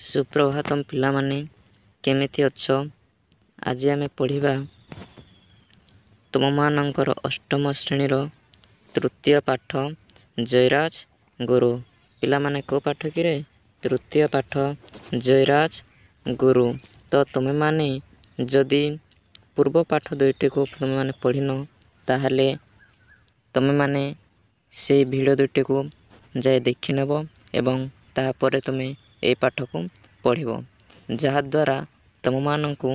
ସୁପ୍ରଭାତମ୍ ପିଲାମାନେ, କେମିତି ଅଛ? ଆଜି ଆମେ ପଢ଼ିବା ତୁମମାନଙ୍କର ଅଷ୍ଟମ ଶ୍ରେଣୀର ତୃତୀୟ ପାଠ ଜୟରାଜ ଗୁରୁ। ପିଲାମାନେ କେଉଁ ପାଠ କିରେ? ତୃତୀୟ ପାଠ ଜୟରାଜ ଗୁରୁ। ତ ତୁମେମାନେ ଯଦି ପୂର୍ବ ପାଠ ଦୁଇଟିକୁ ତୁମେମାନେ ପଢ଼ିନ, ତାହେଲେ ତୁମେମାନେ ସେଇ ଭିଡ଼ିଓ ଦୁଇଟିକୁ ଯାଇ ଦେଖିନେବ ଏବଂ ତାପରେ ତୁମେ ଏହି ପାଠକୁ ପଢ଼ିବ, ଯାହାଦ୍ୱାରା ତୁମମାନଙ୍କୁ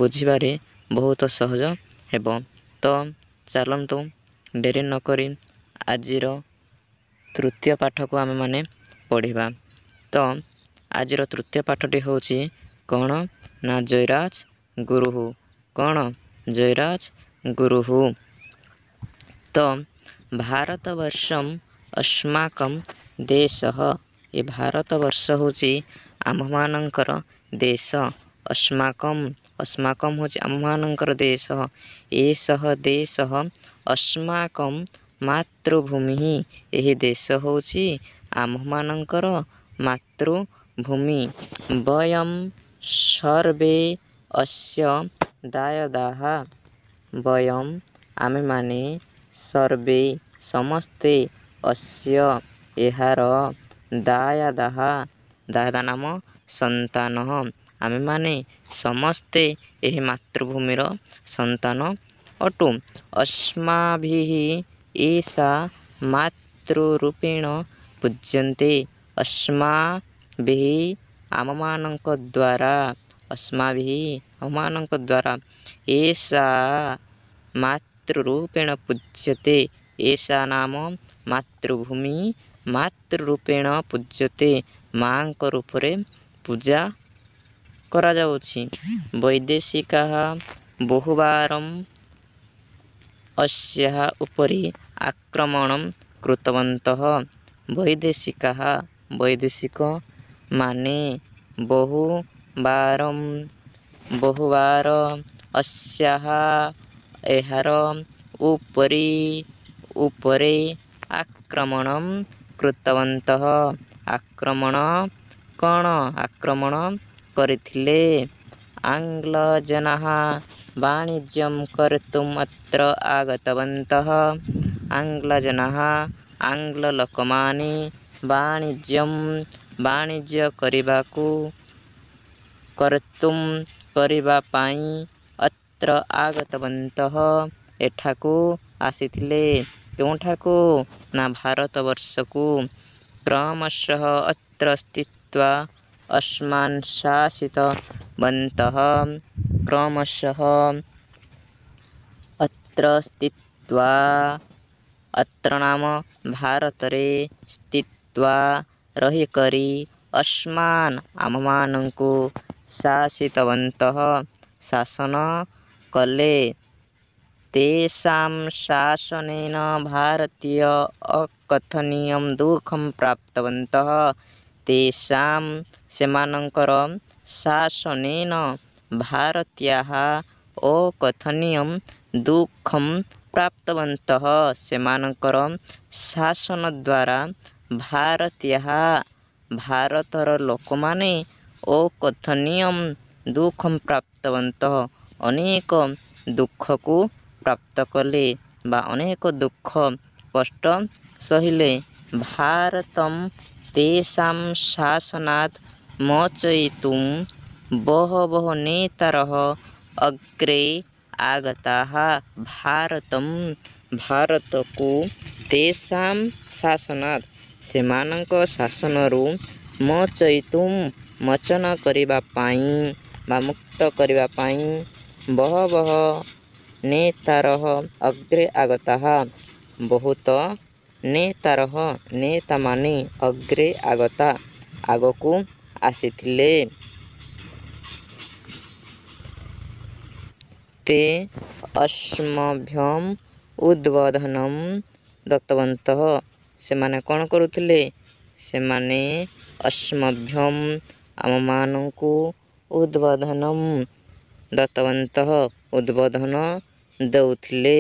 ବୁଝିବାରେ ବହୁତ ସହଜ ହେବ। ତ ଚାଲନ୍ତୁ ଡେରି ନକରି ଆଜିର ତୃତୀୟ ପାଠକୁ ଆମେମାନେ ପଢ଼ିବା। ତ ଆଜିର ତୃତୀୟ ପାଠଟି ହେଉଛି କ'ଣ ନା ଜୟରାଜ ଗୁରୁଃ। କ'ଣ? ଜୟରାଜ ଗୁରୁଃ। ତ ଭାରତବର୍ଷମ୍ ଅସ୍ମାକଂ ଦେଶଃ। ଏ ଭାରତବର୍ଷ ହେଉଛି ଆମ୍ଭମାନଙ୍କର ଦେଶ। ଅସ୍ମାକଂ ହେଉଛି ଆମ୍ଭମାନଙ୍କର ଦେଶ। ଏଷଃ ଦେଶଃ ଅସ୍ମାକଂ ମାତୃଭୂମିଃ। ଏହି ଦେଶ ହେଉଛି ଆମ୍ଭମାନଙ୍କର ମାତୃଭୂମି। ବୟଂ ସର୍ବେ ଅସ୍ୟ ଦାୟଦାଃ। ବୟଂ ଆମେମାନେ ସର୍ବେ ସମସ୍ତେ ଅସ୍ୟ ଏହାର ଦାୟାଦାଃ ଦାୟାଦା ନାମ ସନ୍ତାନ। ଆମେମାନେ ସମସ୍ତେ ଏହି ମାତୃଭୂମିର ସନ୍ତାନ ଅଟୁ। ଅସ୍ମାଭିଃ ଏଷା ମାତୃରୂପେଣ ପୂଜ୍ୟନ୍ତେ। ଅସ୍ମାଭିଃ ଆମମାନଙ୍କ ଦ୍ୱାରା, ଅସ୍ମାଭିଃ ଆମମାନଙ୍କ ଦ୍ୱାରା ଏଷା ମାତୃରୂପେଣ ପୂଜ୍ୟତେ। ଏଷା ନାମ ମାତୃଭୂମି ମାତୃରୂପେଣ ପୂଜ୍ୟତେ। ମାଙ୍କ ରୂପରେ ପୂଜା କରାଯାଉଛି। ବୈଦେଶିକାଃ ବହୁବାରମ୍ ଅସ୍ୟାଃ ଉପରି ଆକ୍ରମଣଂ କୃତବନ୍ତଃ। ବୈଦେଶିକାଃ ବୈଦେଶିକ ମାନେ ବହୁବାର ଅସ୍ୟାଃ ଏହାର ଉପରେ ଆକ୍ରମଣଂ କୃତବନ୍ତଃ ଆକ୍ରମଣ କ'ଣ? ଆକ୍ରମଣ କରିଥିଲେ। ଆଙ୍ଗ୍ଲଜନାଃ ବାଣିଜ୍ୟଂ କର୍ତ୍ତୁମ୍ ଅତ୍ର ଆଗତବନ୍ତଃ। ଆଙ୍ଗ୍ଲଜନାଃ ଆଙ୍ଗ୍ଲ ଲୋକମାନେ ବାଣିଜ୍ୟ କରିବାକୁ କର୍ତ୍ତୁମ୍ କରିବା ପାଇଁ ଅତ୍ର ଆଗତବନ୍ତଃ ଏଠାକୁ ଆସିଥିଲେ। କେଉଁଠାକୁ? ନା ଭାରତବର୍ଷକୁ। କ୍ରମଶଃ ଅତ୍ର ସ୍ଥିତ୍ୱା ଅସ୍ମାନ୍ ଶାସିତବନ୍ତଃ। କ୍ରମଶଃ ଅତ୍ର ସ୍ଥିତ୍ୱା, ଅତ୍ର ନାମ ଭାରତରେ, ସ୍ଥିତ୍ୱା ରହିକରି, ଅସ୍ମାନ୍ ଆମମାନଙ୍କୁ, ଶାସିତବନ୍ତଃ ଶାସନ କଲେ। ତେଷାଂ ଶାସନେନ ଭାରତୀୟ ଅକଥନୀୟଂ ଦୁଃଖଂ ପ୍ରାପ୍ତବନ୍ତଃ। ତେଷାଂ ସେମାନଙ୍କର ଶାସନେନ ଭାରତୀୟାଃ ଅକଥନୀୟଂ ଦୁଃଖଂ ପ୍ରାପ୍ତବନ୍ତଃ। ସେମାନଙ୍କର ଶାସନ ଦ୍ୱାରା ଭାରତୀୟାଃ ଭାରତର ଲୋକମାନେ ଅକଥନୀୟଂ ଦୁଃଖଂ ପ୍ରାପ୍ତବନ୍ତଃ ଅନେକ ଦୁଃଖକୁ ପ୍ରାପ୍ତ କଲେ ବା ଅନେକ ଦୁଃଖ କଷ୍ଟ ସହିଲେ। ଭାରତଂ ତେଷାଂ ଶାସନାତ୍ ମୋଚୟିତୁଂ ବହବଃ ନେତାରଃ ଅଗ୍ରେ ଆଗତାଃ। ଭାରତକୁ ତେଷାଂ ଶାସନାତ୍ ସେମାନଙ୍କ ଶାସନରୁ ମୋଚୟିତୁଂ ମୋଚନ କରିବା ପାଇଁ ବା ମୁକ୍ତ କରିବା ପାଇଁ ବହବଃ ନେତାରଃ ଅଗ୍ରେ ଆଗତାଃ ବହୁତ ନେତାରଃ ନେତାମାନେ ଅଗ୍ରେ ଆଗତା ଆଗକୁ ଆସିଥିଲେ। ତେ ଅସ୍ମଭ୍ୟଂ ଉଦ୍ବୋଧନଂ ଦତ୍ତବନ୍ତଃ। ସେମାନେ କ'ଣ କରୁଥିଲେ? ସେମାନେ ଅସ୍ମଭ୍ୟଂ ଆମମାନଙ୍କୁ ଉଦ୍ବୋଧନଂ ଦତ୍ତବନ୍ତଃ ଉଦ୍ବୋଧନ ଦେଉଥିଲେ।